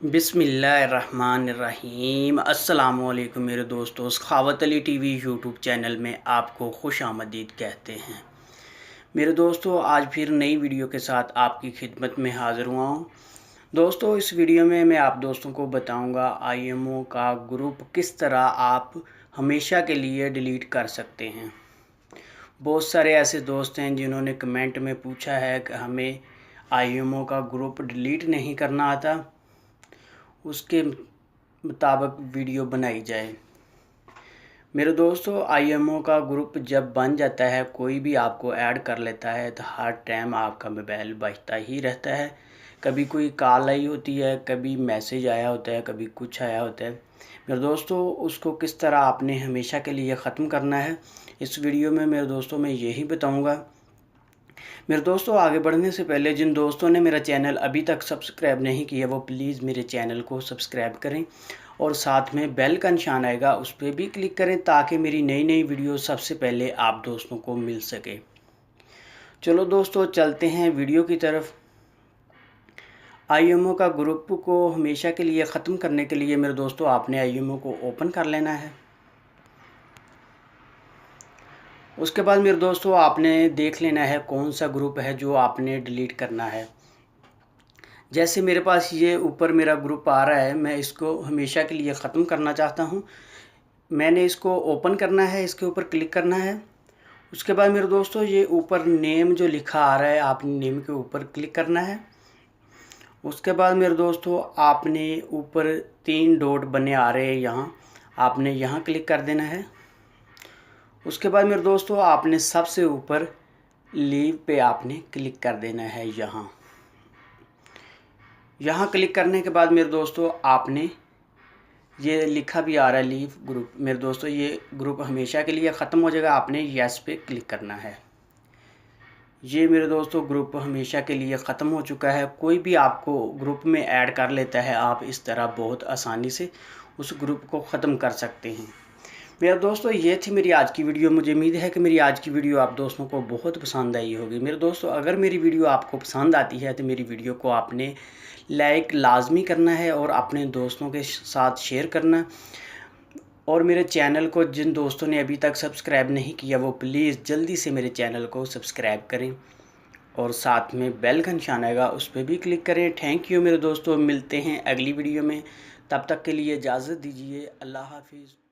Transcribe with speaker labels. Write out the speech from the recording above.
Speaker 1: बिस्मिल्लाहिर्रहमानिर्रहीम। अस्सलामुअलैकुम मेरे दोस्तों, सखावत अली टीवी यूट्यूब चैनल में आपको खुश आमदीद कहते हैं। मेरे दोस्तों, आज फिर नई वीडियो के साथ आपकी खिदमत में हाज़िर हुआ हूँ। दोस्तों, इस वीडियो में मैं आप दोस्तों को बताऊँगा आईएमओ का ग्रुप किस तरह आप हमेशा के लिए डिलीट कर सकते हैं। बहुत सारे ऐसे दोस्त हैं जिन्होंने कमेंट में पूछा है कि हमें आईएमओ का ग्रुप डिलीट नहीं करना आता, उसके मुताबिक वीडियो बनाई जाए। मेरे दोस्तों, आईएमओ का ग्रुप जब बन जाता है, कोई भी आपको ऐड कर लेता है तो हर टाइम आपका मोबाइल बजता ही रहता है। कभी कोई कॉल आई होती है, कभी मैसेज आया होता है, कभी कुछ आया होता है। मेरे दोस्तों, उसको किस तरह आपने हमेशा के लिए ख़त्म करना है, इस वीडियो में मेरे दोस्तों मैं यही बताऊँगा। मेरे दोस्तों, आगे बढ़ने से पहले जिन दोस्तों ने मेरा चैनल अभी तक सब्सक्राइब नहीं किया वो प्लीज़ मेरे चैनल को सब्सक्राइब करें और साथ में बेल का निशान आएगा उस पर भी क्लिक करें ताकि मेरी नई नई वीडियो सबसे पहले आप दोस्तों को मिल सके। चलो दोस्तों, चलते हैं वीडियो की तरफ। आईएमओ का ग्रुप को हमेशा के लिए ख़त्म करने के लिए मेरे दोस्तों आपने आईएमओ को ओपन कर लेना है। उसके बाद मेरे दोस्तों आपने देख लेना है कौन सा ग्रुप है जो आपने डिलीट करना है। जैसे मेरे पास ये ऊपर मेरा ग्रुप आ रहा है, मैं इसको हमेशा के लिए ख़त्म करना चाहता हूँ। मैंने इसको ओपन करना है, इसके ऊपर क्लिक करना है। उसके बाद मेरे दोस्तों ये ऊपर नेम जो लिखा आ रहा है, आपने नेम के ऊपर क्लिक करना है। उसके बाद मेरे दोस्तों आपने ऊपर 3 डॉट बने आ रहे हैं, यहाँ आपने यहाँ क्लिक कर देना है। उसके बाद मेरे दोस्तों आपने सबसे ऊपर लीव पे आपने क्लिक कर देना है। यहाँ क्लिक करने के बाद मेरे दोस्तों आपने ये लिखा भी आ रहा है लीव ग्रुप। मेरे दोस्तों ये ग्रुप हमेशा के लिए ख़त्म हो जाएगा, आपने यस पे क्लिक करना है। ये मेरे दोस्तों ग्रुप हमेशा के लिए ख़त्म हो चुका है। कोई भी आपको ग्रुप में ऐड कर लेता है, आप इस तरह बहुत आसानी से उस ग्रुप को ख़त्म कर सकते हैं। मेरे दोस्तों ये थी मेरी आज की वीडियो। मुझे उम्मीद है कि मेरी आज की वीडियो आप दोस्तों को बहुत पसंद आई होगी। मेरे दोस्तों, अगर मेरी वीडियो आपको पसंद आती है तो मेरी वीडियो को आपने लाइक लाजमी करना है और अपने दोस्तों के साथ शेयर करना। और मेरे चैनल को जिन दोस्तों ने अभी तक सब्सक्राइब नहीं किया वो प्लीज़ जल्दी से मेरे चैनल को सब्सक्राइब करें और साथ में बेल का निशान आएगा उस पर भी क्लिक करें। थैंक यू मेरे दोस्तों, मिलते हैं अगली वीडियो में। तब तक के लिए इजाज़त दीजिए। अल्लाह हाफिज़।